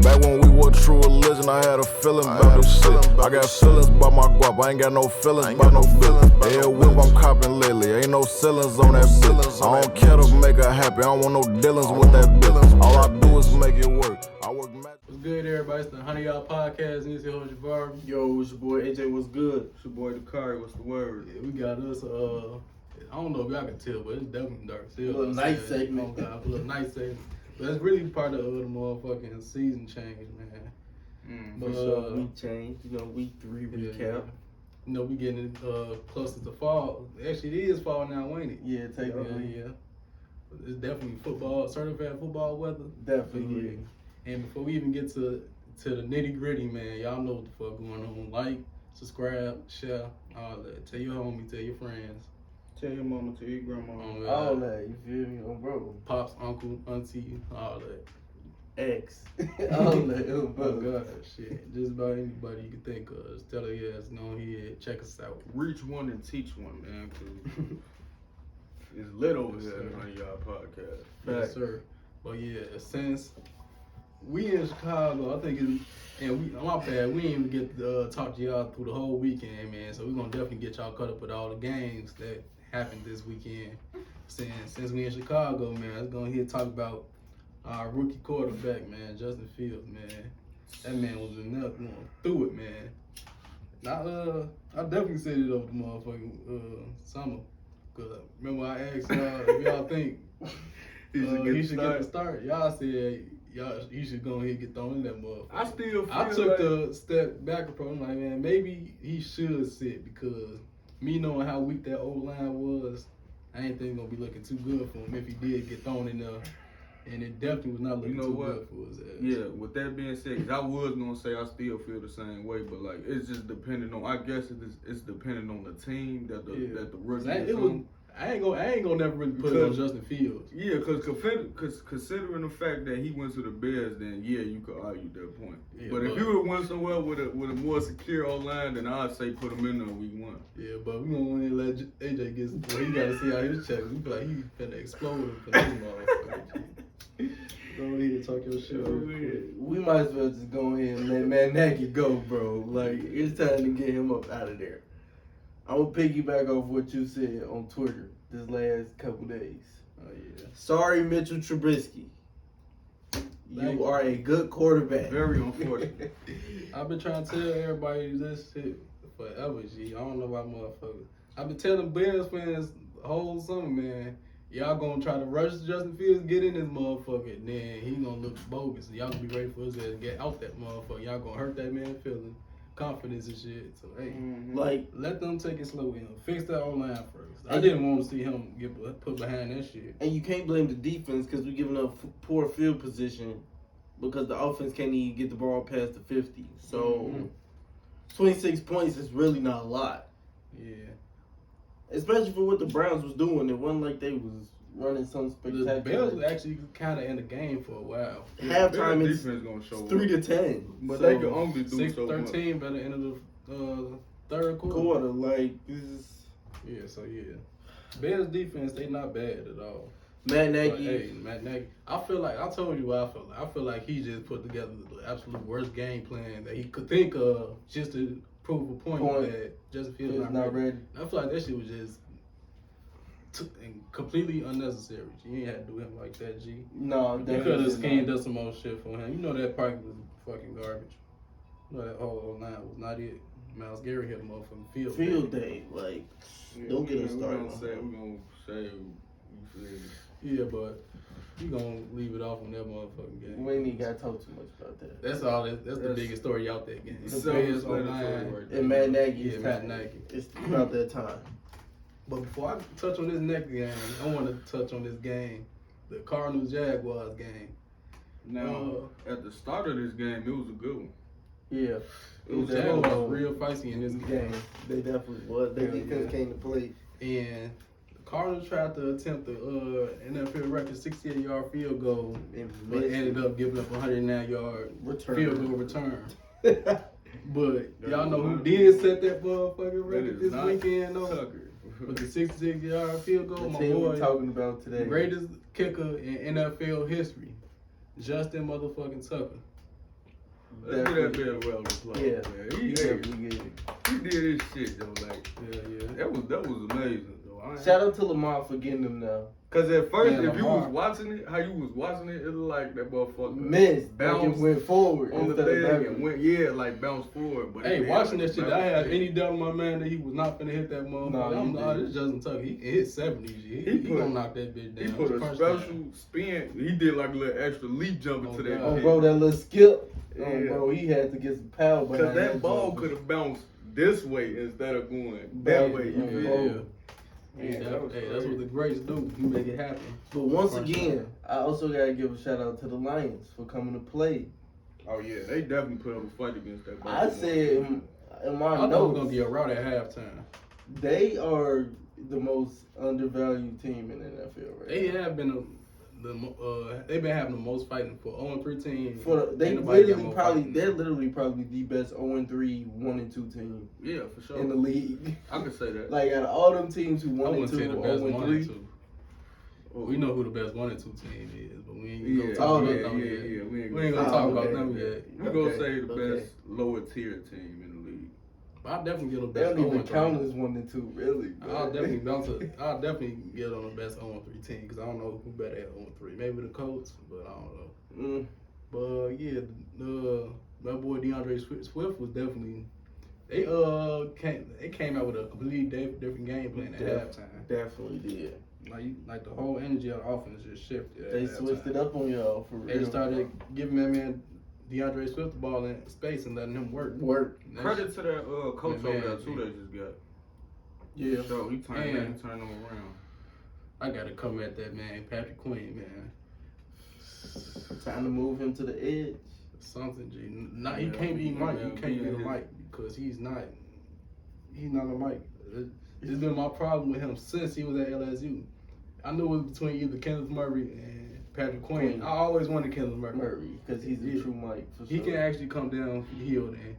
Back when we were true religion, I had a feeling about this shit. I got feelings about my guap, I ain't got no feelings about no feelings. Yeah, whip I'm copping lately, ain't no ceilings on that bitch. I don't care to make her happy, I don't want no dealings with that bitch. All I do is make it work. I work magic. What's good, everybody? It's the HYP Podcast. This is your host, Javar. Yo, it's your boy AJ. What's good? It's your boy Dakari. What's the word? Yeah, we got us. I don't know if y'all can tell, but it's definitely dark. A little night segment. A little night segment. But that's really part of the motherfucking season change, man. For sure. Week change. Week 3 recap. Yeah. You know, we getting closer to fall. Actually, it is fall now, ain't it? Yeah, technically. Yeah. It's definitely football, certified football weather. Definitely. And before we even get to the nitty gritty, man, y'all know what the fuck going on. Like, subscribe, share, all that. Tell your homie, tell your friends. Tell your mama, tell your grandma. All that, you feel me? Bro. Pops, uncle, auntie, all that. Ex. All that. Oh, God, shit. Just about anybody you can think of. Just tell her, yes, go ahead, check us out. Reach one and teach one, man, because it's lit over here on y'all podcast. Yes, sir. But yeah, since we in Chicago, I think my bad, we didn't even get to talk to y'all through the whole weekend, man. So we're gonna definitely get y'all caught up with all the games that happened this weekend. Since we in Chicago, man, let's go ahead and talk about our rookie quarterback, man, Justin Fields, man. That man was enough going through it, man. I definitely said it over the motherfucking summer. Cause remember I asked y'all if y'all think he should get the start. Y'all said he should go ahead and get thrown in that motherfucker. I took the step back approach. I'm like, man, maybe he should sit because me knowing how weak that old line was, I ain't think it's gonna be looking too good for him if he did get thrown in there. And it definitely was not looking too good for his ass. Yeah, with that being said, because I was going to say I still feel the same way, but like it's just depending on, I guess it's depending on the team that the rookie is on. I ain't gonna never really put it on Justin Fields. Yeah, because considering the fact that he went to the Bears, then yeah, you could argue that point. Yeah, but if he would have went somewhere with a more secure O-line, then I'd say put him in there week 1. Yeah, but we gonna let AJ get. Well, he gotta see how his checks. We feel like he finna explode for this motherfucker. Go ahead and talk your shit. We might as well just go ahead and let Matt Nagy go, bro. Like, it's time to get him up out of there. I'm gonna piggyback off what you said on Twitter this last couple days. Oh yeah. Sorry, Mitchell Trubisky. You are a good quarterback. Very unfortunate. I've been trying to tell everybody this shit forever, G. I don't know why motherfuckers. I've been telling Bears fans the whole summer, man. Y'all gonna try to rush Justin Fields, get in this motherfucker, and then he gonna look bogus. Y'all gonna be ready for his ass to get out that motherfucker. Y'all gonna hurt that man feeling, confidence and shit. So hey, let them take it slow with him. Fix that O-line first. I didn't want to see him get put behind that shit. And you can't blame the defense because we're giving up poor field position because the offense can't even get the ball past the 50. So 26 points is really not a lot. Yeah. Especially for what the Browns was doing. It wasn't like they was running some spectacular. The Bears was actually kind of in the game for a while. Halftime it's gonna show 3-10. But they can only do 6-13 by the end of the third quarter. Like, this is... Yeah, so yeah. Bears defense, they not bad at all. Matt Nagy. Hey, Matt Nagy. I feel like, I told you what I feel like. I feel like he just put together the absolute worst game plan that he could think of just to prove a point that Justin Fields is not ready. I feel like that shit was just completely unnecessary. You ain't had to do him like that, G. No, you could have schemed up some more shit for him. You know that park was fucking garbage. You know that whole line was not it. Miles Gary hit a motherfucking field day. Like, don't get us started. We're gonna say you feel. Yeah, but you gonna leave it off on that motherfucking game. We ain't even gotta talk too much about that. That's all. That's the biggest story out there. Game. The Bears and Matt Nagy. Yeah, Matt Nagy. It's about that time. But before I touch on this next game, I want to touch on this game, the Cardinals-Jaguars game. Now, at the start of this game, it was a good one. Yeah. The Jaguars was real feisty in this game. They definitely was. Their defense came to play. And the Cardinals tried to attempt the NFL record 68-yard field goal, but ended up giving up a 109-yard field goal return. But y'all know who did set that motherfucking record this weekend, though? With the 66-yard field goal, my boy, talking about today, greatest kicker in NFL history, Justin motherfucking Tucker. Let's get that man a round of applause. Yeah, Man. he definitely get it. He did his shit though. Like, Yeah. that was amazing though. Shout out to Lamar for getting him now. Cause at first, Yeah, if you Lamar. was watching it, how you was watching it, it looked like that motherfucker Missed. bounced Like it went forward on the instead of thing back. and went, like bounced forward. But Hey, it did, watching like, that shit, I bounced had straight. any doubt in my man that he was not finna hit that motherfucker. Nah, he Nah, did. this Justin Tucker, he can hit 70. He gonna knock that bitch down. He put a First special time. spin. He did like a little extra leap jump into that. God. Oh, pit. bro, that little skip. Yeah. Oh, bro, he had to get some power behind Cause that ball jump. could have bounced this way instead of going that way. You Yeah. feel? Yeah. Yeah, Hey, was that's what the greats do. You make it happen. But once First again, time. I also gotta give a shout out to the Lions for coming to play. Oh yeah, they definitely put up a fight against that. I said in my I thought it was gonna notes, be a rout at halftime. they are the most undervalued team in the NFL right They now. have been they've been having the most fighting for 0-3 team. They Ain't nobody got literally more probably fighting. they're literally probably the best 0-3, 1-2 team Yeah, for sure. in the league. I could say that. Like out of all them teams who I 1 wouldn't and say 2 the or best 0 1 and and 3. 2. We know who the best 1 and 2 team is, but we ain't Yeah, gonna yeah, talk yeah, about them yet. yeah. We ain't We ain't gonna gonna talk Oh, about okay. them yet. We gonna Okay, say the okay. best lower tier team in the league. But I'll definitely get the They best don't even 0-3. count as 1 and 2, really. I'll definitely get on the best 0-3 team because I don't know who better at 0-3. Maybe the Colts, but I don't know. But yeah, my boy DeAndre Swift was definitely they came out with a completely different game plan at halftime. Definitely did. Like the whole energy of the offense just shifted. At They halftime. switched it up on y'all for They real. just started giving that man DeAndre Swift the ball in space and letting him work. Work. Credit to that coach Man, over there too. They just got. Yeah. So he turned And- them around. I gotta come at that man, Patrick Queen, man. Time to move him to the edge. Something, G. He Yeah, can't be Mike. yeah, You can't yeah, be the yeah. Mike because he's not a Mike. It's been my problem with him since he was at LSU. I knew it was between either Kenneth Murray and Patrick Queen. I always wanted Kenneth Murray. Because he's a Yeah. true Mike for He sure. can actually come down field and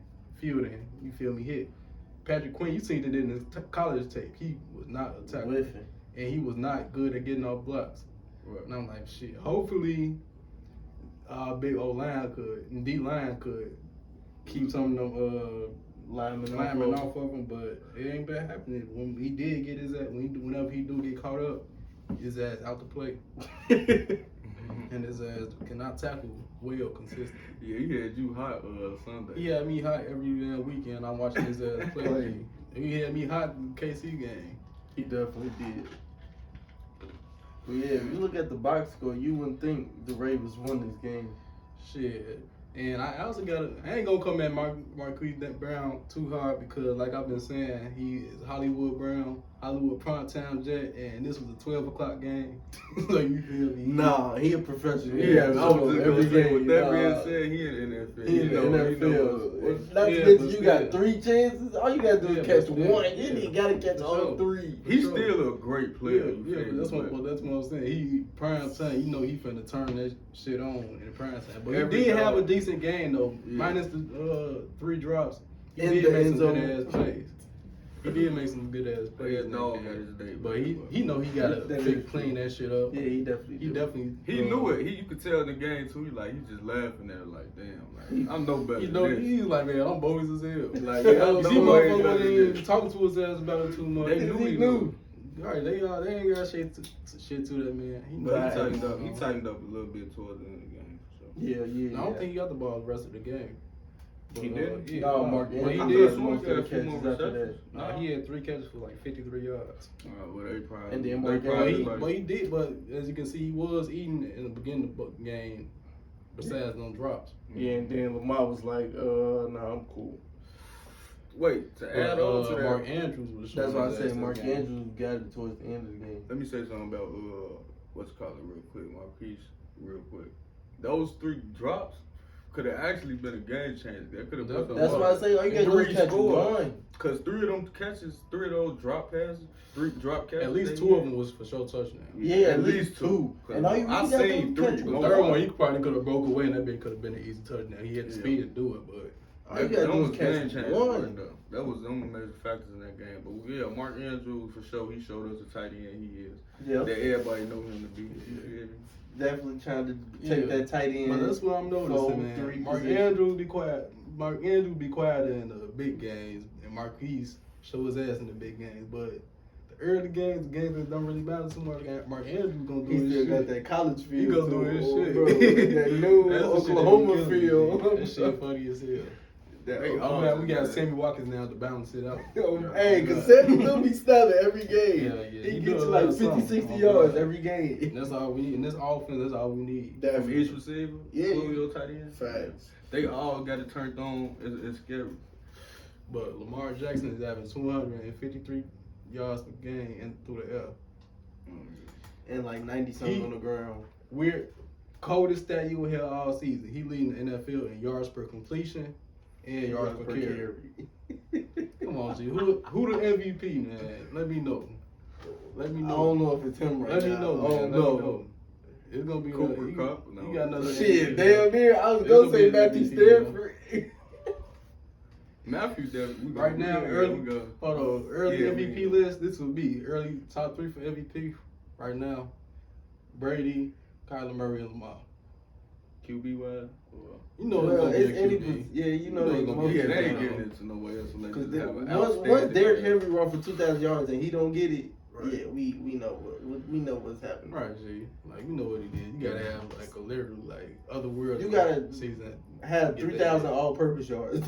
you feel me, hit. Patrick Queen, you seen it in his college tape. He was not a tackler. Whiffing. And he was not good at getting off blocks. Right. And I'm like, shit, hopefully big old line and D-line could keep some of them Lineman off of him, but it ain't been happening. When he did get his ass, whenever he do get caught up, his ass out to play. And his ass cannot tackle well consistently. Yeah, he had you hot Sunday. He had me hot every weekend. I'm watching his ass play. He had me hot in the KC game. He definitely did. But yeah, if you look at the box score, you wouldn't think the Ravens won this game. Shit. And I also I ain't gonna come at Marquise Brown too hard because, like I've been saying, he is Hollywood Brown, Hollywood primetime jet, and this was a 12 o'clock game. So you feel me? Nah, he a professional. Yeah, I was just every gonna say, game. with that being nah. said, he in the NFL. He in the NFL. Not to Yeah, mention but you got still. 3 chances. All you gotta do Yeah, is catch but still. one. You ain't gotta catch For all sure. 3. He's Sure. still a great player. Yeah, but that's what I'm saying. He prime time, you know, he finna turn that shit on in prime time. But Every he did time. have a decent game though, Yeah. minus the 3 drops. He In did the make end some good zone. ass plays. He did make some good ass plays. Yeah, in that dog game. had his day, But bro. he know he gotta That fix, is clean that shit up. Yeah, he definitely He do. definitely He knew it. You could tell in the game too. He just laughing at it like, damn, like I'm no better. You know, than this. he's like, man, I'm bogus as hell. Like, You yeah, know, I'm see, no way motherfuckers better ain't than even this. talking to his ass about it too much. They knew he knew. Right, they ain't got shit to that man. He But he Right. tightened up. He tightened up a little bit towards the end of the game. So. Yeah. I don't think he got the ball the rest of the game. He did? Yeah. No, Mark Well, he Andrews did. had most of the catches after that. Nah, he had 3 catches for like 53 yards. Well, they probably. And then they Mark probably Andrews- But he did. But as you can see, he was eating in the beginning of the game. Besides them drops. Yeah, and then Lamar was like, nah, I'm cool. Wait, to add But, on to that. Mark Andrews was. That's why I showing his said ass Mark that game. Andrews got it towards the end of the game. Let me say something about what's it called it real quick, Marquise, real quick. Those 3 drops could have actually been a game changer. That could have Definitely. That's why I say all you gotta do is catch one. Because 3 of them catches, 3 of those drop passes, 3 drop catches. At least they 2 of had. them was for sure touchdowns. Yeah, at least 2. And all you I really got to seen do is catch 3. The one. third one, he probably could have broke away, and that bitch could have been an easy touchdown. He had the speed to do it, but All you gotta that do was is game catch changer. one. Though. That was the only major factors in that game. But yeah, Mark Andrews for sure. He showed us the tight end he is. Yeah. That everybody know him to be. Yeah. Definitely trying to take that tight end. But that's what I'm noticing, man. Mark Andrews be quiet. Mark Andrews be quiet in the big games, and Marquise show his ass in the big games. But the early games, the games that don't really matter too much, Mark Andrews gonna do his shit. He still got that college feel. He gonna do his shit. Bro, that new Oklahoma feel. That shit funny as hell. We got Sammy Watkins now to balance it out. Hey, because Sammy will be snapping every game. Yeah. He gets like 50, 60 yards every game. And that's all we need. In this offense, that's all we need. From each receiver, Julio tight end. Facts. They all got it turned on. It's scary. But Lamar Jackson is having 253 yards per game and through the air. And like 90 something on the ground. We're coldest stat you will hear all season. He leading the NFL in yards per completion and yards per carry. Come on, G. Who the MVP, man? Let me know. I don't know if it's him right now. Let me know, man. Let me know. It's gonna be Cooper Cup. No. You got another shit. MVP. Damn near. I was gonna say Matthew Stafford. Matthew Stafford. Right now, early MVP list. This would be early top 3 for MVP. Right now, Brady, Kyler Murray, and Lamar. QB wise. You know it's gonna be a QB. Yeah, you know they gonna they ain't getting it to nowhere else unless they have an once Derrick Henry run for 2,000 yards and he don't get it, yeah, we know what's happening. Right, G. Like you know what he did. You gotta have like a literal like otherworldly. You gotta season. Have 3,000 all-purpose yards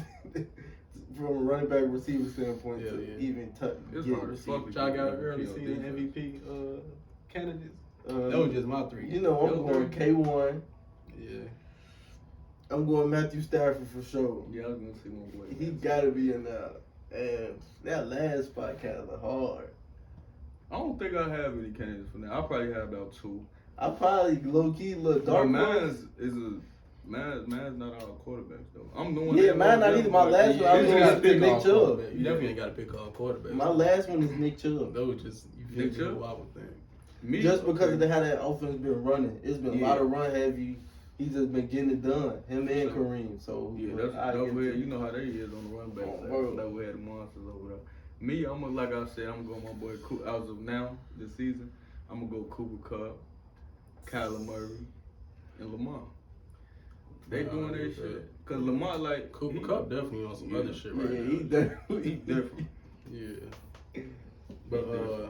from a running back receiver standpoint to even touch. Y'all got an early season MVP candidates. That was just my 3. You know I'm going K1. Yeah. I'm going Matthew Stafford for sure. Yeah, I was gonna see my boy. He gotta be in there. And that last spot kind of hard. I don't think I have any candidates for that. I probably have about 2. I probably low key look dark. Mine's not our quarterbacks though. I'm the one. Yeah, mine not either. My last one, I was going to pick Nick Chubb. You definitely ain't got to pick our quarterback. My last one is Nick Chubb. That was just Nick Chubb. I would think. Just because of how that offense been running, it's been a lot of run heavy. He's just been getting it done. Him and Kareem. So yeah, that's way. You know how they is on the run back side. That way the monsters over there. Me, like I said, I'm gonna go my boy. As of now, this season, I'm gonna go Cooper Cup, Kyler Murray, and Lamar. They doing their shit. Cause Lamar like Cooper Cup definitely on some other shit right now. He different. Yeah. But let's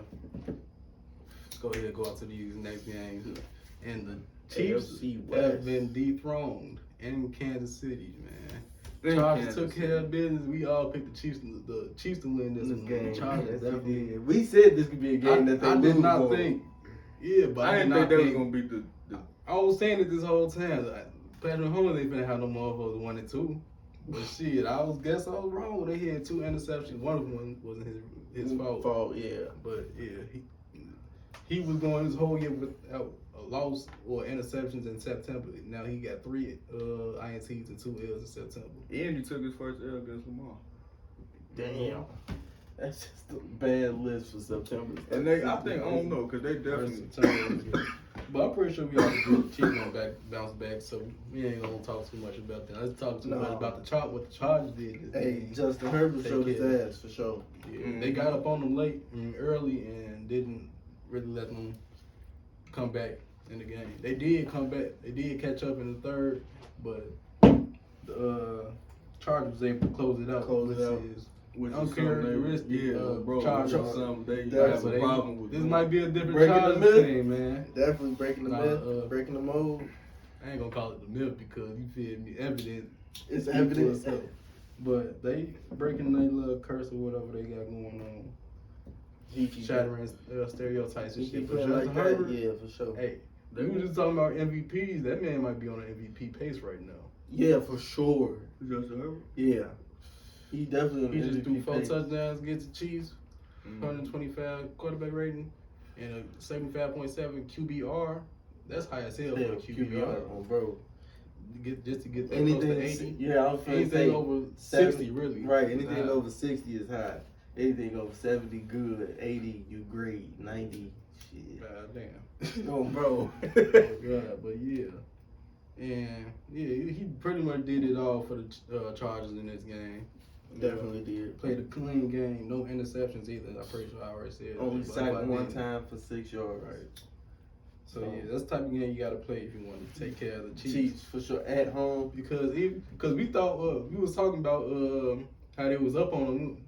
go ahead and go out to these next games. And the Chiefs have been dethroned in Kansas City, man. Chargers took care of business. We all picked the Chiefs to win this game. Chargers definitely. We said this could be a game that they I did not think. Yeah, but I didn't think they was gonna beat the. I was saying it this whole time. Patrick Mahomes ain't finna have no motherfuckers 1 and 2. But shit, I was wrong. They had 2 interceptions. One of them wasn't his fault. Yeah. But yeah, he was going his whole year without a loss or interceptions in September. Now he got 3 INTs and 2 L's in September. And he took his first L against Lamar. Damn. That's just a bad list for September. And I don't know, because they definitely. But I'm pretty sure we all agree the Chiefs gonna bounce back, so we ain't gonna talk too much about that. Let's talk too much about what the Chargers did. Hey, Justin Herbert showed his ass for sure. Yeah, they got up on them late and early and didn't really let them come back in the game. They did come back. They did catch up in the third, but the Chargers was able to close it out. Which uncharacteristic. Bro. Chargers. They have a problem with this. Might be a different Chargers team, man. Definitely breaking the myth, breaking the mold. I ain't gonna call it the myth because you feel me, evident. It's evidence. But they breaking their little curse or whatever they got going on. Shattering stereotypes and shit. But like Herbert, yeah, for sure. Hey, we were just talking about MVPs. That man might be on an MVP pace right now. Yeah, for sure. Justin Herbert? Yeah. He definitely just threw 4 touchdowns against the Chiefs, 125 quarterback rating, and a 75.7 QBR. That's high as hell for a QBR, bro. Just to get that anything close to 80. Yeah, I was anything say over 60, really. Right, anything over 60 is high. Anything over 70, good. 80, you great. 90, shit. God damn. Oh, bro. Oh, God, but yeah. And yeah, he pretty much did it all for the Chargers in this game. Definitely did. Played a clean game, no interceptions either. I'm pretty sure I already said. Only that, sacked one time for 6 yards. Right. So yeah, that's the type of game you gotta play if you want to take care of the Chiefs. Chiefs for sure at home Because we thought we was talking about how they was up on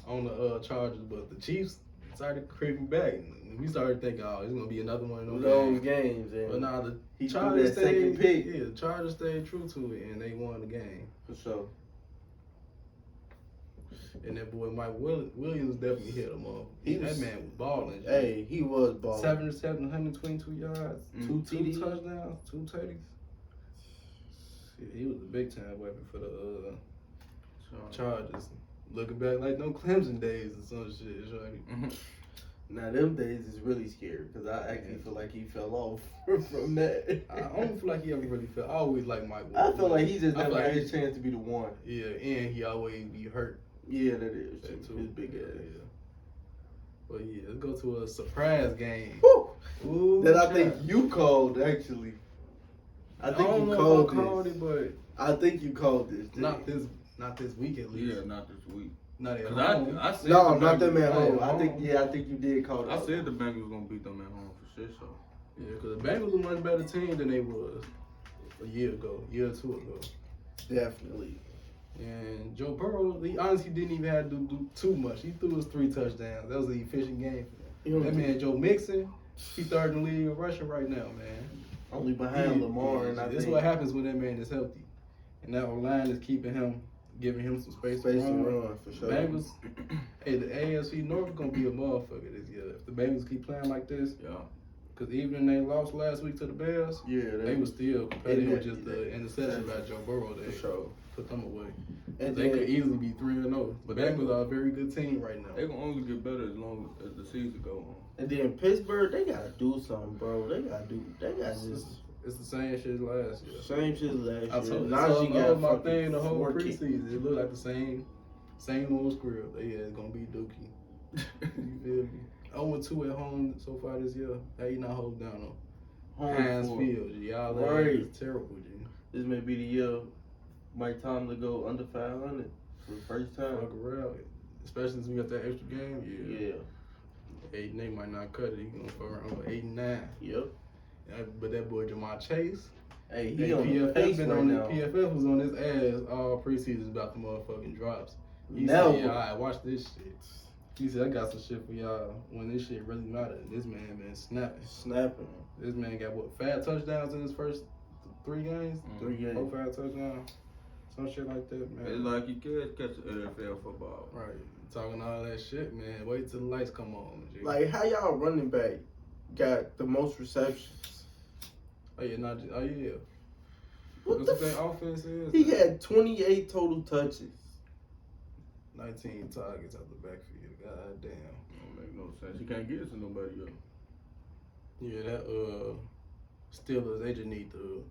the Chargers, but the Chiefs started creeping back. And we started thinking, oh, it's gonna be another one of those games. And But nah, the he threw Chargers that second pick. Yeah, the Chargers stayed true to it, and they won the game. For sure. And that boy Mike Williams definitely hit him up. That man was balling. Hey, he was balling. 7 receptions, 122 yards, two TDs. touchdowns, 2 tutties. He was a big time weapon for the Chargers. Looking back like no Clemson days or some shit. Right? Now them days is really scary because I actually feel like he fell off from that. I don't feel like he ever really felt. I always like Mike I Williams. feel like he just never like had his chance to be the one. Yeah, and he always be hurt. Yeah, that is That too. too. His big ass. Yeah. But yeah, let's go to a surprise game. Woo! Ooh, That I child. think you called actually. I think don't you know called if I called this. it, but I think you called this. not this week at least. Yeah, not this week. Not at 'Cause home. I said No, the not them Bengals- at home. at I think home. I think you did call it. I said the Bengals gonna beat them at home for sure. So Yeah, because the Bengals are a much better team than they was a year or two ago. Definitely. And Joe Burrow, he honestly didn't even have to do too much. He threw his 3 touchdowns. That was an efficient game for him. That man, Joe Mixon, he third in the league in rushing right now, man. Only behind Lamar, and I This is think what happens when that man is healthy. And that line is keeping him, giving him some space to run. for sure. Bengals, hey, the AFC North is going to be a motherfucker this year. If the Bengals keep playing like this, yeah. because even they lost last week to the Bears, Yeah, they was still competitive with just Yeah. the interception by Joe Burrow. They For sure. put them away. And They then- could easily be 3-0. But But Bengals are a very good team right now. They gonna only get better as long as the season go on. And then Pittsburgh, they gotta do something, bro. They gotta just It's the same shit as last year. same shit as last year. I told you, Najee that was my fucking thing the whole 4 kicks. preseason. It looked like the same old script. It's gonna be Dookie. You feel me? 0-2 at home so far this year. How you not hold down on Heinz Home Field? Y'all Right. is terrible, G. This may be the year Mike Tomlin go under 500 for the first time. Fuck around. Especially since we got that extra game. Yeah. 8-8 might not cut it. He gonna fuck around with 8-9. Yep. But that boy Jamar Chase. Hey, Hey, he on the pace been right on now. PFF was on his ass all preseason about the motherfucking drops. He Now- said, yeah, all right, watch this shit. He said, I got some shit for y'all when this shit really matters. This man been snapping. Snapping. This man got, 5 touchdowns in his first 3 games? 3 games. 4, 5 touchdowns. Some shit like that, man. It's like you can't catch NFL football. Right. Talking all that shit, man. Wait till the lights come on. G. Like, how y'all running back got the most receptions? Oh, yeah, oh, yeah. What What's the that offense is? He had 28 total touches. 19 targets out the backfield. God damn. Don't make no sense. You can't get it to nobody else. Yeah, that Steelers, they just need to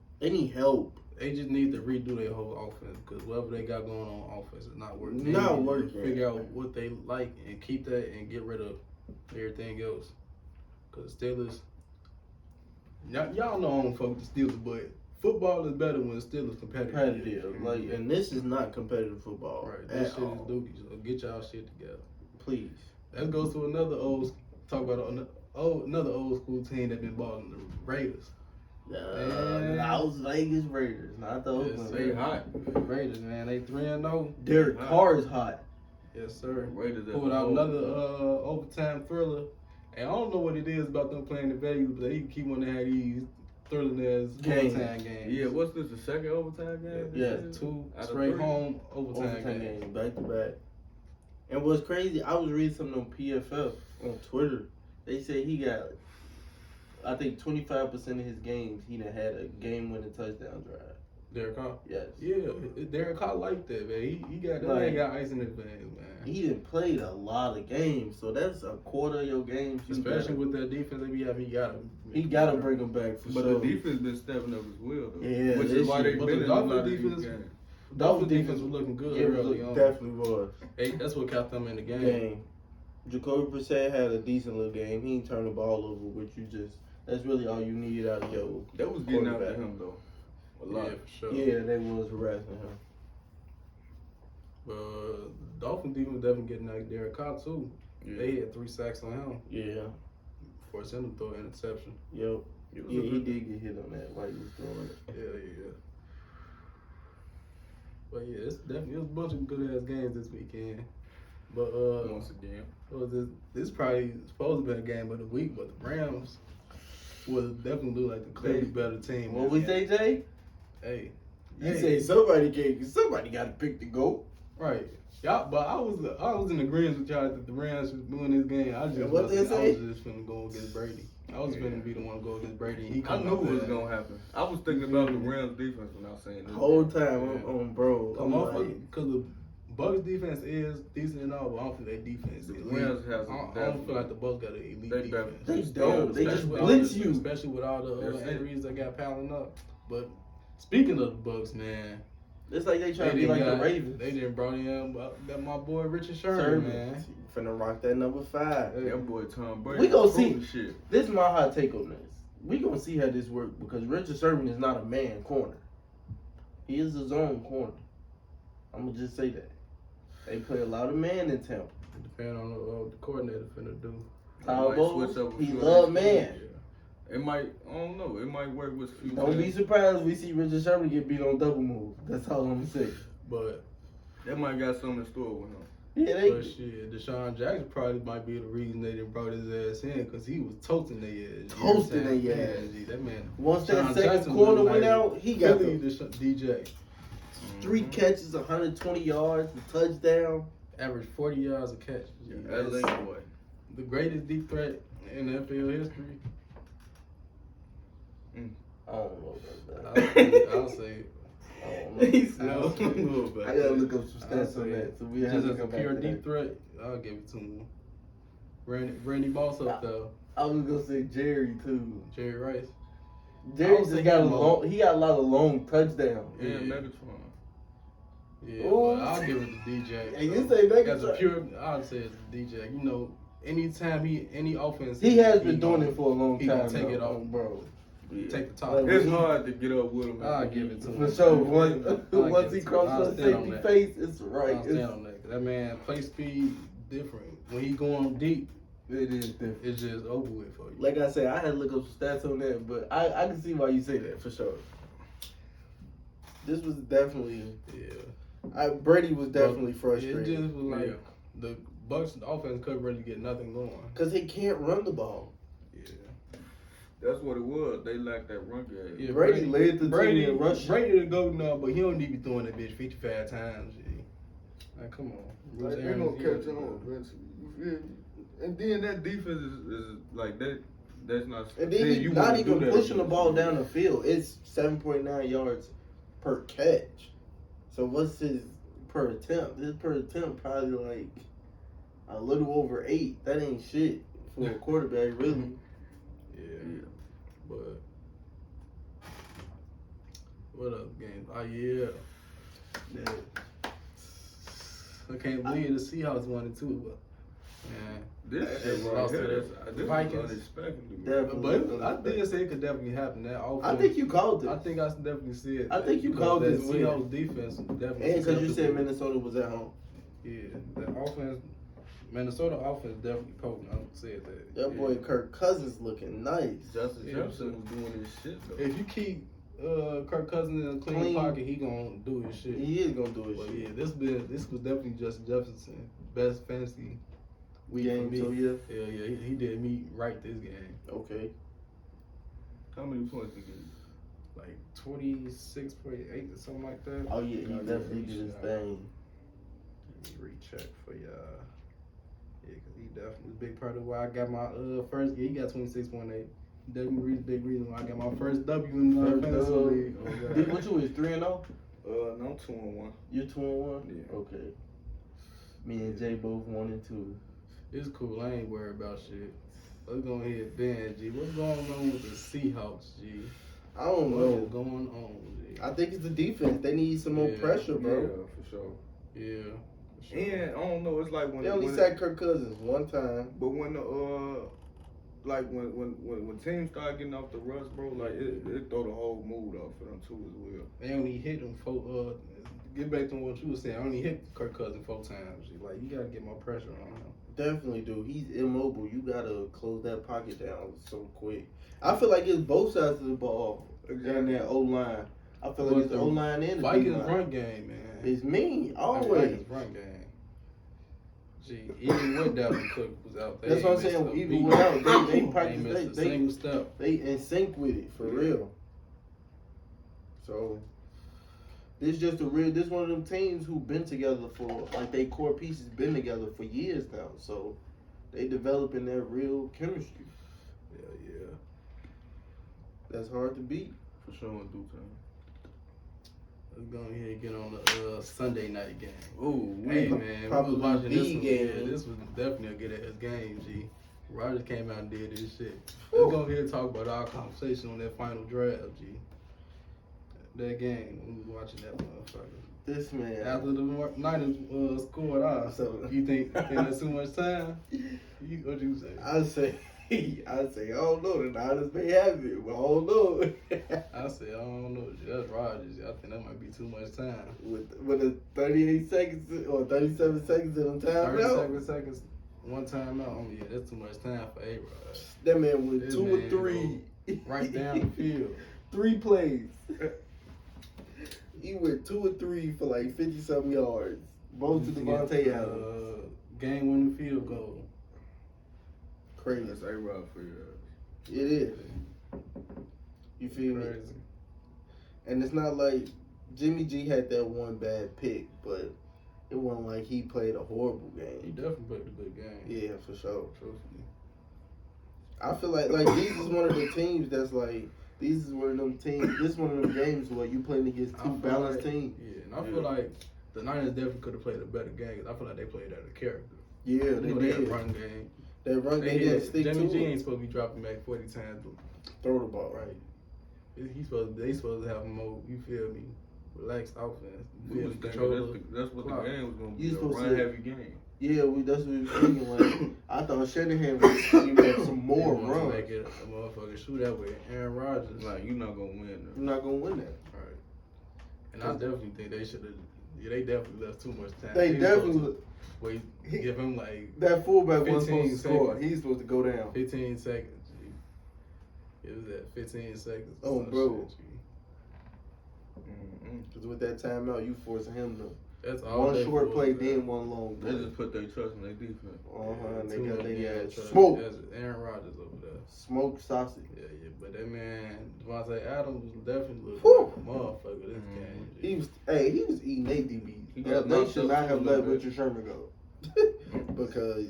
redo their whole offense because whatever they got going on offense is not working. They Not need to working. Figure out what they like and keep that and get rid of everything else. Because Steelers, y'all know I don't fuck with the Steelers, but football is better when Steelers Competitive. Like, and this is not competitive football. Right, this At shit all. is dookie. So get y'all shit together. Please. That goes to another another old school team that been balling, the Raiders. The Las Vegas Raiders, not the Yes, Oakland sir. They Raiders. hot. Raiders, man, they 3-0. Derek Carr is hot. Yes, sir. Raiders Pulled out another overtime thriller. And I don't know what it is about them playing the Vegas, but they keep wanting to have these thrilling ass Games. overtime games. Yeah, what's this? The second overtime game? Yeah, this year? 2 Out of straight 3? home overtime games. Games, back to back. And what's crazy, I was reading something on PFF on Twitter. They say he got, I think 25% of his games he done had a game-winning touchdown drive. Derek Carr. Yes. Yeah, Derek Carr like that, man. He got that man got ice in his veins, man. He done played a lot of games, so that's a quarter of your games. Especially with that defense they be having, he gotta bring them back for But sure. the defense been stepping up as well, though. Yeah, Which this is why year. they But been the in a lot Dolphins of these defense- games. Dolphins defense was looking good early on. Definitely was. That's what kept them in the game. Game. Jacoby Brissett had a decent little game. He ain't turned the ball over, which that's really all you need out of your That was getting after quarterback. him, though. a lot. Yeah, for sure. Yeah, they was harassing him. Dolphins defense definitely getting like Derek Carr too. Yeah. They had 3 sacks on him, Yeah. forcing him to throw an interception. Yep. It was Yeah, a he good- did get hit on that while he was throwing it. Yeah. But yeah, it was a bunch of good ass games this weekend. But Once again. this probably supposed to be a game of the week, but the Rams will definitely look like the clearly better team. What we say, Jay? Hey, You say somebody got to pick the GOAT. right. Y'all, but I was in agreement with y'all that the Rams was doing this game. I And what they was say? just finna go against Brady. I was finna be the one to go against Brady. And he I come knew out it was there. gonna happen. I was thinking about the Rams defense when I was saying this. Whole time Yeah. on bro. I'm like, Because the Bucks defense is decent and all, but I don't think their defense is The elite. Rams has I don't feel like the Bucks got an elite They defense. They don't. They just Especially with all blitz the- you. Especially with all the That's it. injuries that got piling up. But speaking of the Bucks, man, it's like they trying to be didn't like the got- Ravens. They didn't brought in that my boy Richard Sherman, man. Finna rock that number 5. That boy Tom Brady. We gonna proving see. Shit. This is my hot take on this. We gonna see how this work because Richard Sherman is not a man corner. He is a zone corner. I'm gonna just say that. They play a lot of man in Tampa. Depending on what the coordinator finna do. Kyle might Bowles, switch up a he few love of man. Yeah. It might. I don't know. It might work with a few. Don't be things. surprised we see Richard Sherman get beat on double move. That's all I'm gonna say. But That might got something in store with him. Yeah, But shit, Deshaun Jackson probably might be the reason they didn't brought his ass in because he was toasting their ass. Toasting their Yeah, ass. G, that man. Once that Deshaun second Jackson corner looked went like out, he got Philly the DJ. 3 catches, 120 yards, a touchdown. Average 40 yards a catch. G. LA That's boy. the greatest deep threat in NFL history. I don't know about I'll that. say, I'll say I don't know. He's I'll say- I gotta look up some I'll stats on say that. So we have just to as a come back pure to deep that. threat, I'll give it to him. Randy Moss up there. I was gonna say Jerry too. Jerry Rice. Jerry I was just got a thinking long. He got a lot of long touchdowns. Yeah, Yeah. Megatron. Yeah, Ooh. but I'll give it to DJ. And you say Megatron. As a pure, I'd say it's DJ. You know, anytime any offense, He has been doing it for a long he time. gonna take though, it off. bro. Yeah. Take the top. It's hard to get up with him. I'll give it to him. For sure. Once I'll once give he it to him. crosses I'll that stand on safety that. face, it's right. I'll stand on that. 'Cause that man play speed different. When he going deep, It is different. it's just over with for you. Like I said, I had to look up some stats on that, but I can see why you say that for sure. This was definitely Yeah. Brady was definitely It frustrated just was like Yeah. the Bucks offense couldn't really get nothing going. because he can't run the ball. Yeah. That's what it was. They lacked that run game. Yeah, Brady led the team in rushing. Brady to go now, but he don't need to be throwing that bitch 55 times. G. Like, come on. Like, Bruce they Arians, gonna he catch was- on eventually. You feel me? And then that defense is like that. That's not. And then he's you not wouldn't do even that pushing the against ball them. down the field. It's 7.9 yards per catch. So what's his per attempt? His per attempt probably like a little over 8. That ain't shit for a quarterback, really. Yeah. But what up, game? Oh yeah. I can't believe the Seahawks won it too, but man. This They shit right lost to here, the this Vikings. was unexpected. to me. Definitely. But I did say it could definitely happen. That offense, I think you called it. I think I definitely see it. I think you Because called that this win. Seahawks defense definitely. And because you said susceptible. Minnesota was at home. Yeah, that offense, Minnesota offense definitely potent. I said that. That boy Kirk Cousins looking nice. Justin Yeah, Jefferson was doing his shit though. If you keep Kirk Cousins in a clean pocket, he gonna do his shit. He is gonna do his But shit. yeah, this was definitely Justin Jefferson best fantasy week Game for me. 2, yeah. Yeah, he did me right this game. Okay. How many points did he get? Like 26.8 or something like that. Oh yeah, he definitely did his thing. Let me recheck for y'all. Yeah, because he definitely was a big part of why I got my first. Yeah, he got 26.8. Definitely big reason why I got my first W in my First fantasy dub. league. Oh, God. Dude, what you is 3-0? No, I'm 2-1. You 2-1? Yeah. Okay. Me and Jay both 1 and 2. It's cool. I ain't worried about shit. Let's go ahead and Ben, G. What's going on with the Seahawks, G? I don't What know. is going on, G? I think it's the defense. They need some more Yeah. pressure, bro. Yeah, for sure. Yeah. for sure. And I don't know. It's like when They only when sacked Kirk Cousins one time. But when like when teams start getting off the rust, bro, like it throw the whole mood off for them too as well. They only hit him get back to what you were saying. I only hit Kirk Cousins 4 times. Like, you gotta get more pressure on him. Definitely do. He's immobile. You gotta close that pocket down so quick. I feel like it's both sides of the ball. And that O line. I feel like it's the O line and the Vikings D line. run game, man. It's mean always. Vikings run game. Gee, even with Dalvin Cook was out there. That's what I'm saying. Even without, they practice. They single step. They in sync with it for real. So this just this one of them teams who been together for like they core pieces been together for years now. So they developing their real chemistry. Yeah. That's hard to beat. For sure in due time. Let's go ahead and get on the Sunday night game. Ooh, Hey man, we was watching this one. game. Yeah, this was definitely a good ass game, G. Rodgers came out and did this shit. Let's go ahead and talk about our conversation on that final draft, G. That game, we was watching that motherfucker. This man. After the Niners scored off, so you think that's too much time? What you say? I say, I don't know. The Niners may have it, but I don't know. I say, I don't know. That's Rodgers. I think that might be too much time. With a 38 seconds or 37 seconds in the timeout. 37 seconds, one timeout. Oh, yeah, that's too much time for A-Rod. That man went This 2 or man 3. Right down the field. 3 plays. He went 2 or 3 for like 50-something yards. Both to Devontae Adams. Game-winning field goal. Crazy. That's A-Rod for you. It is. You feel me? Crazy. And it's not like Jimmy G had that one bad pick, but it wasn't like he played a horrible He game. definitely played a good game. Yeah, for sure. Truthfully. I feel like these is one of the teams that's like these is one of them teams. This is one of them games where you playing against I two feel balanced like- teams. Yeah, and I feel like the Niners definitely could have played a better game. 'Cause I feel like they played out of character. Yeah, You they know, they had did. a run game. That run They they didn't had, stick Jimmy to G it. ain't supposed to be dropping back 40 times. Throw the ball. Right. They supposed to have more, you feel me, relaxed offense. You We feel was me, thinking control that's what clock. the game was going to You be, a supposed to- run-heavy game. Yeah, that's what we was thinking. Like I thought Shanahan was some more They wanted to runs. make it a motherfucking shootout with Aaron Rodgers. Like, you're not going to win. You're not gonna win that. Right. And I definitely think they should have. Yeah, they definitely left too much time. They was definitely supposed to wait, give him like that fullback wasn't 15 supposed to score. seconds. He's supposed to go down. 15 seconds. G. It was at 15 seconds. Oh, Some bro. shit, G. Because with that timeout, you forcing him to That's all. one they short was, play, man. then one long They play. just put their trust in their defense. And they Too got much, their ass trust. smoked. That's Aaron Rodgers over there. Smoked sausage. Yeah. But that man, Devontae Adams, was definitely looking Whew. like a motherfucker this game. G. He was eating their DBs. He got They knocked should up not too have a let little bit. Richard Sherman go. Because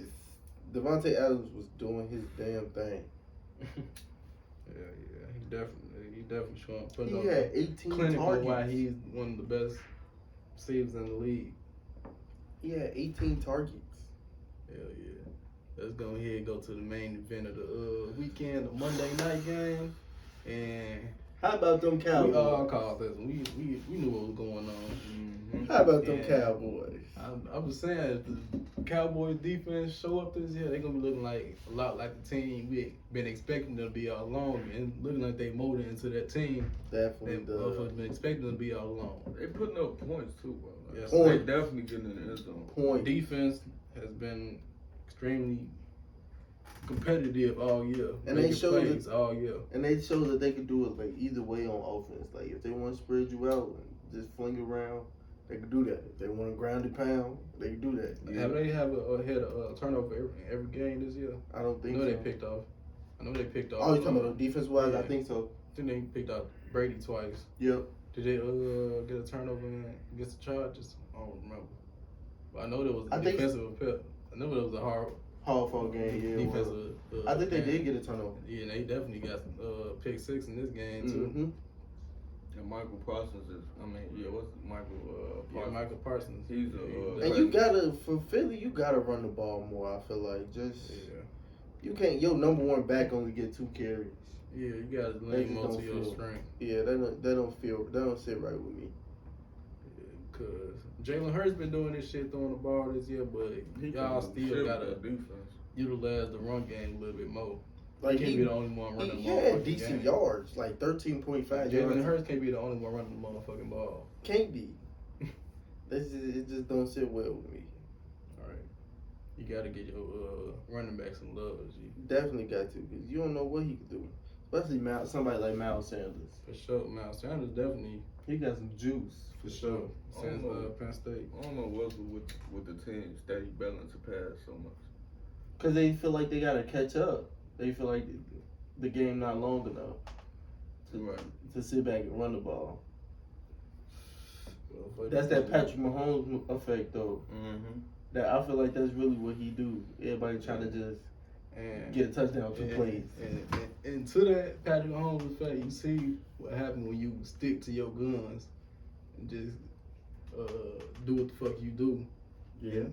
Devontae Adams was doing his damn thing. Yeah. He definitely showing putting He on had the 18 clinic on why targets. he's one of the best receivers in the league. He had 18 targets. Hell yeah. Let's go ahead and go to the main event of the weekend, the Monday night game. And How about them we all Cowboys? called this. We knew what was going on. How about them Yeah. Cowboys? I was saying, if the Cowboys defense show up this year, they're going to be looking like a lot like the team we've been expecting them to be all along. And looking like they molded into that team Definitely that motherfuckers been expecting them to be all along. They putting up points, too, bro. Like, Yes. They Point. definitely getting in the end zone. Point. Defense has been extremely competitive all year. And they making showed plays all year. And they showed that they could do it like either way on offense. Like if they want to spread you out and just fling it around, they could do that. If they want to ground and pound, they can do that. Have they had a turnover every game this year? I don't I think know so. they picked off. I know they picked off. Oh, you talking about defense wise? yeah. I think so. I think they picked out Brady twice. Yep. Did they get a turnover against the Chargers? I don't remember. But I know there was I a think- defensive appeal. I know there was a hard Hall for game. Yeah. it was. defensive. I think they game. did get a turnover. Yeah, and they definitely got pick six in this game too. Mm-hmm. And Michael Parsons is, what's Michael Yeah, Parsons? Michael Parsons. He's a, And you gotta for Philly, you gotta run the ball more. I feel like just Yeah. you can't. Your number one back only get 2 carries. Yeah, you gotta They lean just more to don't your feel- strength. Yeah, that don't sit right with me. Cause Jalen Hurts been doing this shit, throwing the ball this year, but he y'all can still shift gotta that defense. utilize the run game a little bit more. Like can't be the only one running the he motherfucking had decent game. yards, like 13.5 Jalen yards. Hurts can't be the only one running the motherfucking ball. Can't be. It just don't sit well with me. All right, you gotta get your running back some love. G. Definitely got to, because you don't know what he could do. Especially somebody like Miles Sanders. For sure, Miles Sanders definitely. He got some juice. For sure. Since Penn State. I don't know what's with the team steady bailing to pass so much. Because they feel like they got to catch up. They feel like the game not long enough to sit back and run the ball. Well, That's that Patrick Mahomes effect, though. Mm-hmm. That I feel like that's really what he do. Everybody trying to just get a touchdown to plays. And to that Patrick Mahomes effect, you see what happens when you stick to your guns and just do what the fuck you do. Yeah.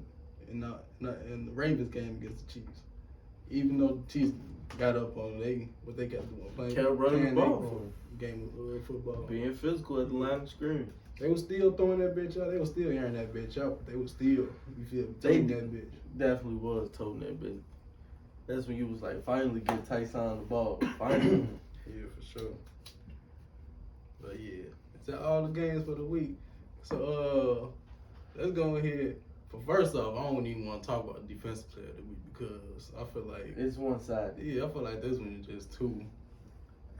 And in the Ravens game against the Chiefs, even though the Chiefs got up on what they got doing, Kept running the ball. Game of football, Being physical at the line of scrimmage. they was still throwing that bitch out. They was still airing that bitch out. But they was still, you feel me, They toting that bitch. Definitely was toting that bitch. That's when you was like, finally get Tyson the ball. Finally. Yeah, for sure. But yeah, that's all the games for the week. So let's go ahead. First off, I don't even want to talk about the defensive player of the week because I feel like It's one-sided. Yeah, I feel like this one is just too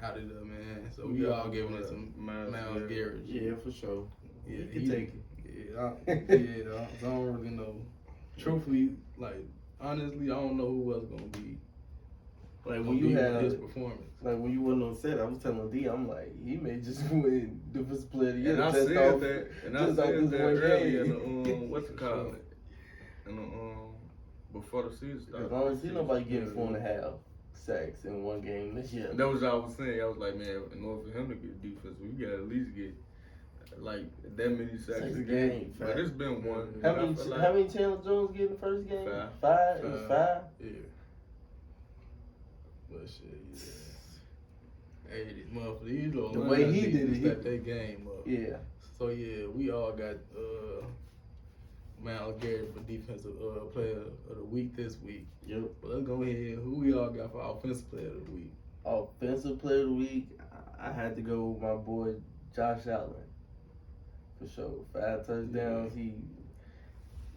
out of there, man. So we all giving it to Myles Garrett. Yeah, for sure. Yeah, he can take it. Yeah, I don't really know. Truthfully, like honestly, I don't know who else gonna be. Like when you had his performance. Like when you went on set, I was telling D, I'm like, he may just win defensive player of the year. And I just said off, that. And I just said off this that one earlier game. in the what's it called? In the before the season started. As long as nobody getting 4.5 sacks in one game this year. That was what I was saying. I was like, man, in order for him to get defense, we gotta at least get like that many sacks a game. But it's been one. How many Chandler Jones get in the first game? 5. It was 5? Yeah. But shit, yeah. Hey, this motherfucker, the way he did it, stepped that game up. Yeah. So yeah, we all got Myles Garrett for defensive player of the week this week. Yep. But let's go ahead. Who we all got for offensive player of the week? Offensive player of the week, I had to go with my boy Josh Allen. For sure. 5 touchdowns. Yeah.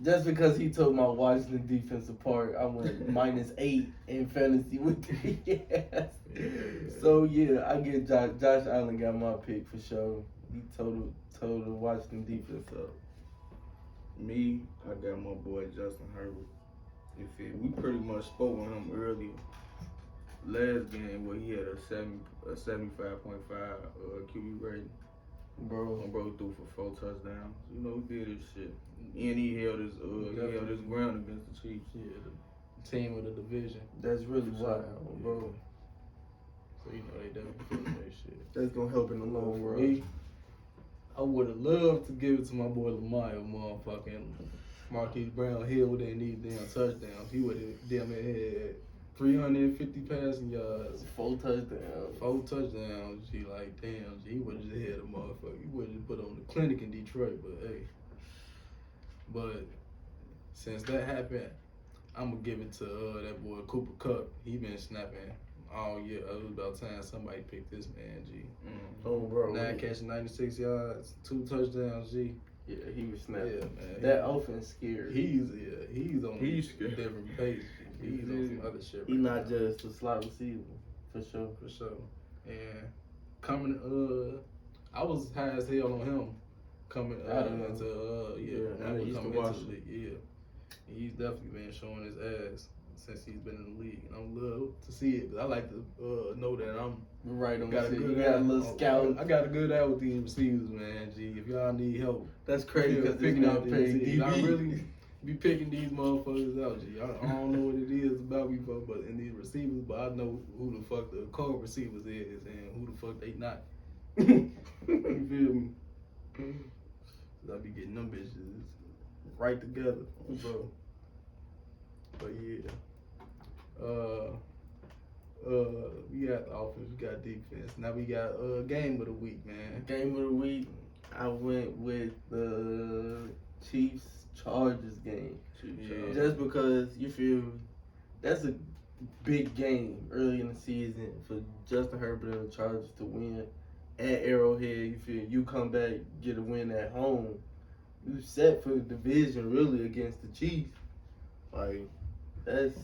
Just because he took my Washington defense apart, I went -8 in fantasy with the yes. So yeah, I get Josh Allen got my pick for sure. He told the Washington defense up. Me, I got my boy Justin Herbert. You feel? We pretty much spoke on him earlier. Last game where he had a 75.5 QB rating. Bro threw for 4 touchdowns. You know, he did his shit. And he held his ground against the Chiefs. Yeah, the team of the division. That's really wild, bro. So you know they definitely feeling that shit. That's gonna help in the long run. Me, I would have loved to give it to my boy Lamar, motherfucking Marquise Brown Hill didn't need damn touchdowns. He would have damn had 350 passing yards. 4 touchdowns. 4 touchdowns. He like, damn, he would have just had a motherfucker. He would have put on the clinic in Detroit, but hey. But since that happened, I'm going to give it to that boy Cooper Kupp. He been snapping all year. It was about time somebody picked this man, G. Oh, bro. 9 catches, 96 yards, 2 touchdowns, G. Yeah, he was snapping. Yeah, man. That offense scary. He's on a scared. different page. He's on some other shit. He's not just a slot receiver, for sure. For sure. And coming, I was high as hell on him coming into I used to watch it. Yeah, he's definitely been showing his ass since he's been in the league, and I'm love to see it. Cause I like to know that I'm right on got the a good you got a little scout. I got a good eye with these receivers, man. G, if y'all need help, That's crazy because picking out these these. I really be picking these motherfuckers out, G. I don't know what it is about me, but in these receivers, but I know who the fuck the cold receivers is and who the fuck they not. You feel me? I be getting them bitches right together, bro. But yeah, we got the offense, we got defense. Now we got game of the week, man. Game of the week, I went with the Chiefs Chargers game. Yeah. Just because you feel me, big game early in the season for Justin Herbert and the Chargers to win at Arrowhead. You feel you come back, get a win at home. You set for the division really against the Chiefs. Like that's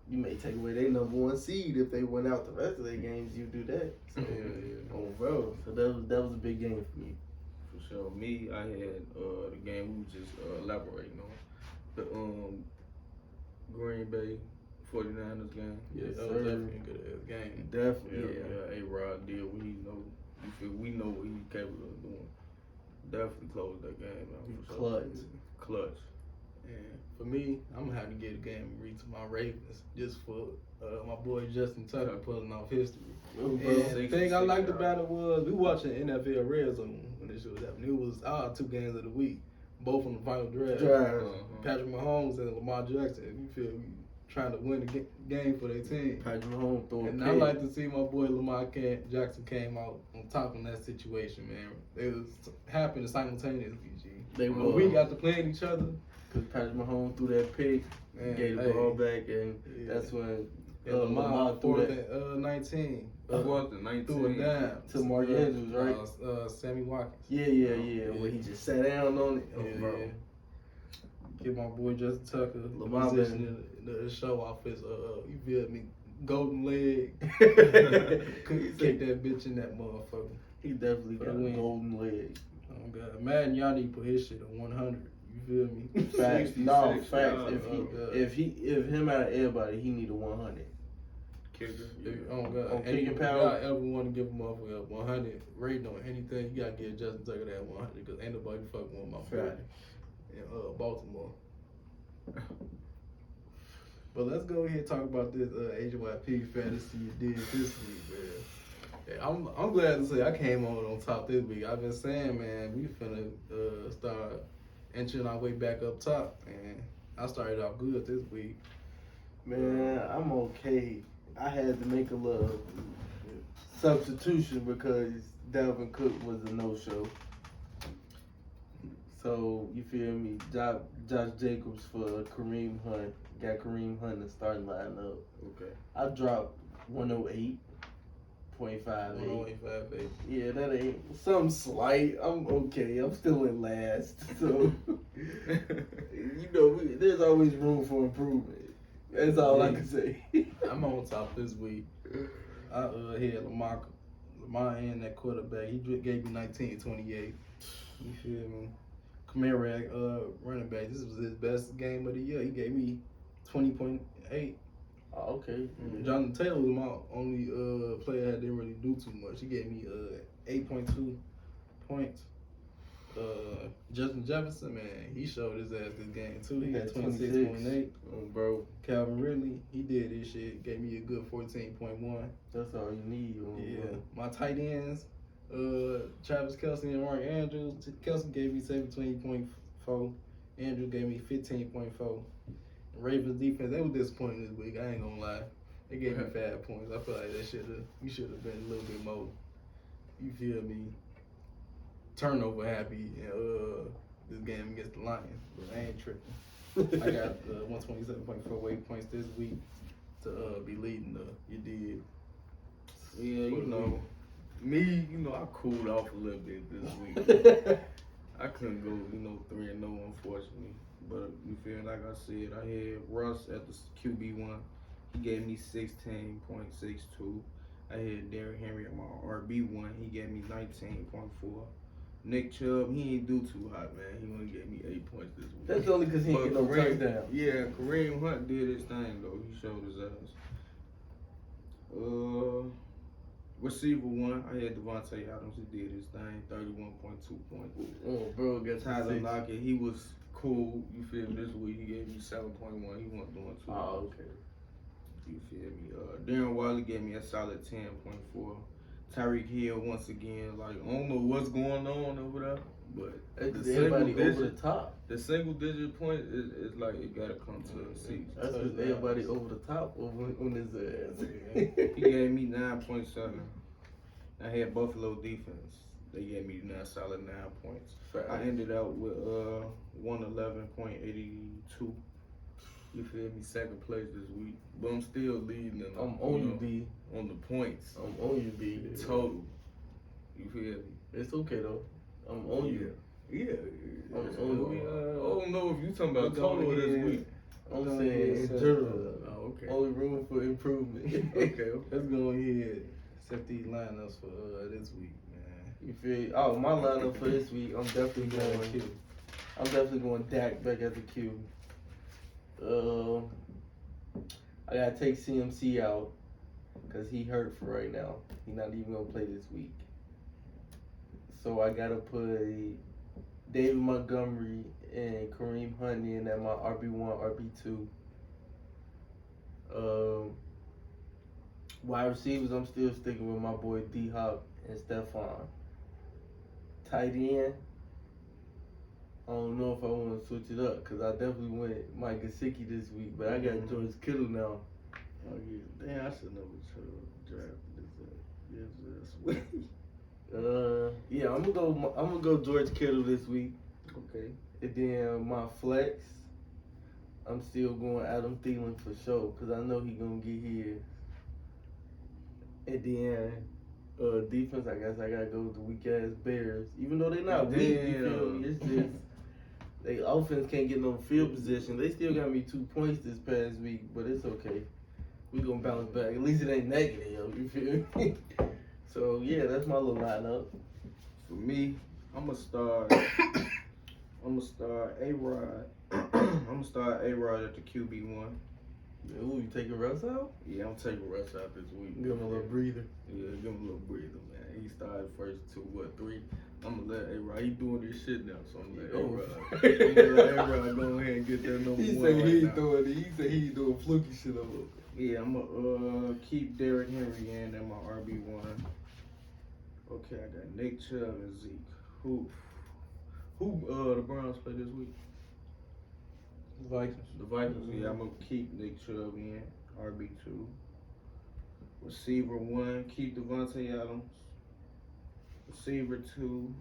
you may take away their number one seed if they went out the rest of their games. You do that. So, oh bro, so that was a big game for me. For sure. Me, I had the game we were just elaborating on. The Green Bay 49ers game. Yeah, that was definitely a good game. Definitely. Yeah. A-Rod did what he know. We know what he's capable of doing. Definitely closed that game out. Clutch. And for me, I'm gonna have to get a game read to my Ravens just for my boy Justin Tucker pulling off history. And the thing I liked about it was we watching NFL Red Zone when this shit was happening. It was our 2 games of the week, both on the final drive. Patrick Mahomes and Lamar Jackson. You feel me? Trying to win the game for their team. Patrick Mahomes throwing. And I like to see my boy Lamar Jackson came out on top in that situation, man. It was happening simultaneously, G. We got to playing each other. Because Patrick Mahomes threw that pick, gave the ball back, and that's when Lamar threw that 19. Fourth and 19. Threw it down to Mark Andrews, right? Sammy Watkins. Yeah. Where he just sat down on it. Bro. Get my boy Justin Tucker Lamar position to show off his you feel me, golden leg. Couldn't kick that bitch in that motherfucker. He definitely got a golden leg. Oh God, Madden, y'all need to put his shit at 100. You feel me? Facts. No, facts. If him out of everybody, he need a 100. Kicker. Oh God. On And kicking if power. y'all ever want to give him off a 100 rating on anything, you gotta get Justin Tucker that 100 because ain't nobody fucking with my boy in Baltimore. But let's go ahead and talk about this HYP Fantasy you did this week, man. Yeah, I'm glad to say I came on top this week. I've been saying, man, we finna start inching our way back up top, and I started off good this week. Man, I'm okay. I had to make a little substitution because Dalvin Cook was a no-show. So, you feel me? Josh Jacobs for Kareem Hunt. Got Kareem Hunt in the starting lineup. Okay. I dropped 108.58. 108.58. Yeah, that ain't something slight. I'm okay. I'm still in last. So, you know, there's always room for improvement. That's all I can say. I'm on top this week. I had Lamar and that quarterback. He gave me 19-28. You feel me? Kamara, running back. This was his best game of the year. He gave me 20.8. Oh, okay. Jonathan Taylor was my only player that didn't really do too much. He gave me 8.2 points. Justin Jefferson, man, he showed his ass this game too. He got 26.8. Bro. Calvin Ridley, he did this shit. Gave me a good 14.1. That's all you need. Yeah. My tight ends, Travis Kelce and Mark Andrews. Kelce gave me 17.4. Andrews gave me 15.4. Ravens defense, they were disappointing this week. I ain't gonna lie. They gave me 5 points. I feel like we should have been a little bit more. You feel me? Turnover happy in this game against the Lions. But I ain't tripping. I got 127.48 points this week to be leading you did. Yeah, you know, me, I cooled off a little bit this week. I couldn't go, 3-0, unfortunately. But you feel like I said, I had Russ at the QB1. He gave me 16.62. I had Derrick Henry at my RB1. He gave me 19.4. Nick Chubb, he ain't do too hot, man. He only gave me 8 points this week. That's only because he ain't get no touchdown. Yeah, Kareem Hunt did his thing, though. He showed his ass. Receiver 1, I had Devontae Adams. He did his thing, 31.2 points. Oh, bro, got Tyler Lockett, he was cool. You feel me? This week he gave me 7.1. He wasn't doing too much. Oh, okay. You feel me? Darren Waller gave me a solid 10.4. Tyreek Hill once again, like I don't know what's going on over there, but everybody over the top. The single digit point is like it gotta come to the season. That's because everybody over the top on his ass. He gave me 9.7. I had Buffalo defense. They gave me a solid 9 points. I ended out with 111.82. You feel me? Second place this week, but I'm still leading. I'm on you, B. On the points. I'm on you, B. Total. You feel me? It's okay though. I'm on you. Yeah. I'm on you. I don't know if you talking about total this week. I'm saying in general. Oh, okay. Only room for improvement. Okay. Let's go ahead set these lineups for this week, man. You feel? Oh, my lineup for this week, I'm definitely going Dak back at the Q. I gotta take CMC out because he hurt for right now. He's not even gonna play this week. So I gotta put David Montgomery and Kareem Hunt in at my RB1, RB2. Wide receivers, I'm still sticking with my boy D-Hop and Stephon. Tight end, I don't know if I want to switch it up because I definitely went Mike Gesicki this week, but I got George Kittle now. Oh yeah, damn! I should never drafted this week. Yeah, I'm gonna go George Kittle this week. Okay. And then my flex, I'm still going Adam Thielen for sure because I know he gonna get his. And then defense, I guess I gotta go with the weak ass Bears, even though they not weak. You feel me? It's just they offense can't get no field position. They still got me 2 points this past week, but it's okay. We gonna bounce back. At least it ain't negative. You feel me? So yeah, that's my little lineup. For me, I'm gonna start A-Rod. I'm gonna start A-Rod at the QB1. Ooh, you taking Russ out? Yeah, I'm taking Russ out this week. Give him a little breather. Yeah, give him a little breather, man. He started first 3. I'm gonna let A-Rod. He doing this shit now, so I'm gonna let A-Rod go ahead and get that number 1. He said he ain't doing it. He said he ain't doing fluky shit over. Yeah, I'm gonna keep Derrick Henry in at my RB1. Okay, I got Nick Chubb and Zeke. Who the Browns play this week? Vikings. The Vikings. Yeah, I'm gonna keep Nick Chubb in RB2. Receiver 1, keep Devontae Adams. Receiver 2,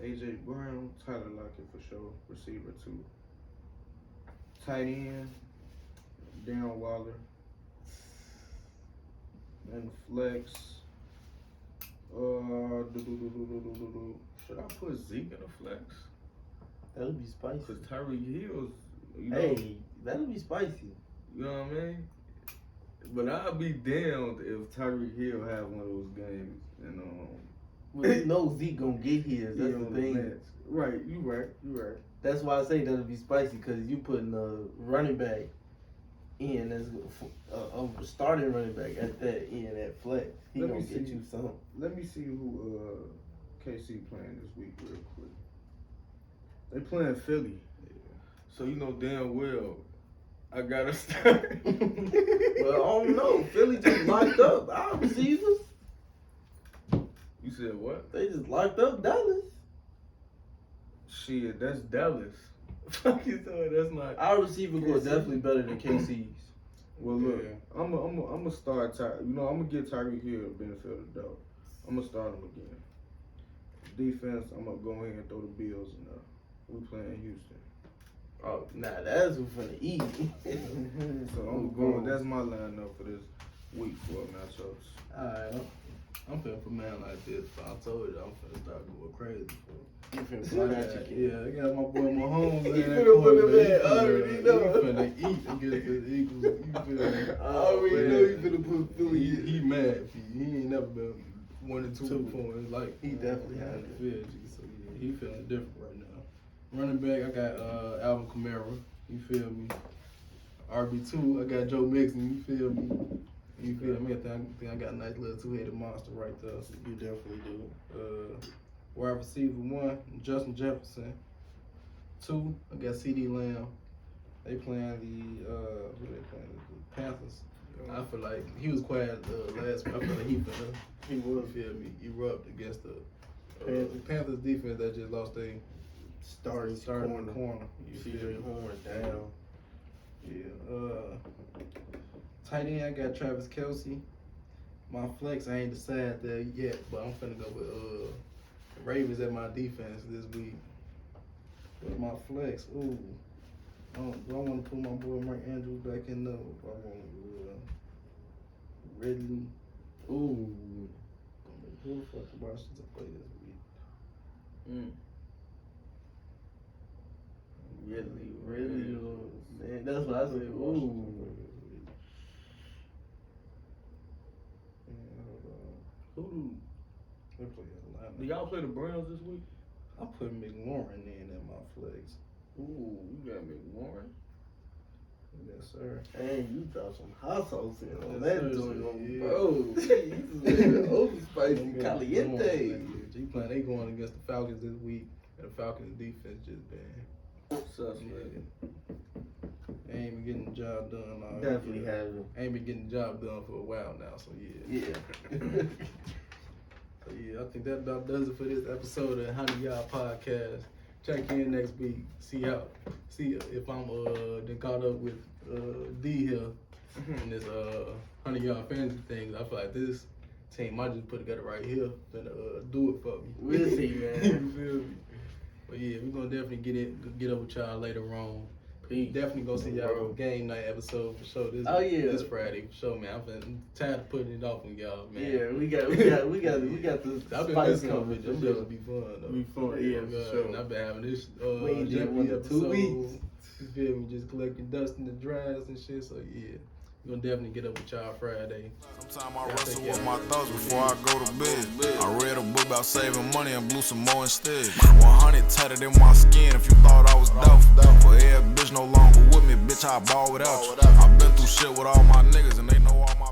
AJ Brown, Tyler Lockett for sure. Receiver 2. Tight end, Darren Waller. And flex. Should I put Zeke in a flex? That'll be spicy. Cause Tyreek Hill's, Hey, that'll be spicy. You know what I mean? But I'd be damned if Tyreek Hill had one of those games, Well, you know Zeke gonna get his. That's the thing. Right, you right. That's why I say that'll be spicy because you putting a running back in as a starting running back at that end at flex. He gonna get you something. Let me see who KC playing this week real quick. They playing Philly, so you know damn well I gotta start. Well, I don't know. Philly just locked up our receivers. You said what? They just locked up Dallas. Shit, that's Dallas. Fuck you saying that's not. Our receiver was definitely better than KC's. Well, look, I'm gonna start. I'm gonna get Tyreek Hill the benefit of the doubt. I'm gonna start him again. Defense, I'm gonna go ahead and throw the Bills in there. We playing Houston. Oh, nah, that's who's finna eat. So I'm going. That's my lineup for this week 4 matchups. Alright, I'm finna put man like this. I told you I'm finna start going crazy. You finna fly out your Yeah, I got my boy Mahomes in He that finna put corner, him in. man. I already know. He finna eat against the Eagles. You feel me? I already know he finna put Philly. He mad. He ain't never been 1 and 2 before in his life. He definitely had it. Yeah, so yeah, he feeling different right now. Running back, I got Alvin Kamara. You feel me? RB2, I got Joe Mixon. You feel me? You feel me? I think I got a nice little 2-headed monster right there. You definitely do. Wide receiver 1, Justin Jefferson. 2, I got CD Lamb. They playing who they playing? The Panthers. I feel like he was quiet last week. I feel like he would feel me erupt against the Panthers defense that just lost their starting corner. You feel me? Horn down. Yeah. Tight end, I got Travis Kelce. My flex, I ain't decided that yet, but I'm finna go with Ravens at my defense this week. With my flex, ooh. Do I want to put my boy Mark Andrews back in there? I want Ridley. Ooh. Who the fuck did Washington play this week? Really, man. That's what I said. Ooh. Who they play Atlanta? Do y'all play the Browns this week? I put McLaurin in my flex. Ooh, you got McLaurin. Yes, sir. Hey, you throw some hot sauce in on Yes, that sir, joint, yeah. bro. Jesus, Old spicy caliente. They going against the Falcons this week, and the Falcons defense just been Suspect. They ain't been getting the job done. Definitely haven't. Ain't been getting the job done for a while now, so yeah. Yeah. So yeah, I think that about does it for this episode of Honey Y'all Podcast. Check in next week. See if I'm then caught up with D here in this Honey Y'all Fantasy thing. I feel like this team I just put together right here gonna do it for me. We'll see, man. You feel me? But yeah, we're gonna definitely get up with y'all later on. Peace. Definitely go see y'all game night episode for sure. This Friday for sure, man. I'm tired of putting it off on y'all, man. Yeah, we got the I've been spice missing coming. it. Them bitches be fun though. Be fun, yeah, for sure. And I've been having this We ain't did Jeopardy one in episode. 2 weeks. You feel me? Just collecting dust in the drafts and shit. So yeah, we're gonna definitely get up with y'all Friday. Sometimes I wrestle with my thoughts before I go to bed. I read a book about saving money and blew some more instead. 100 tatted in my skin if you thought I was dope. For every bitch no longer with me, bitch, I ball without you. I've been through shit with all my niggas and they know all my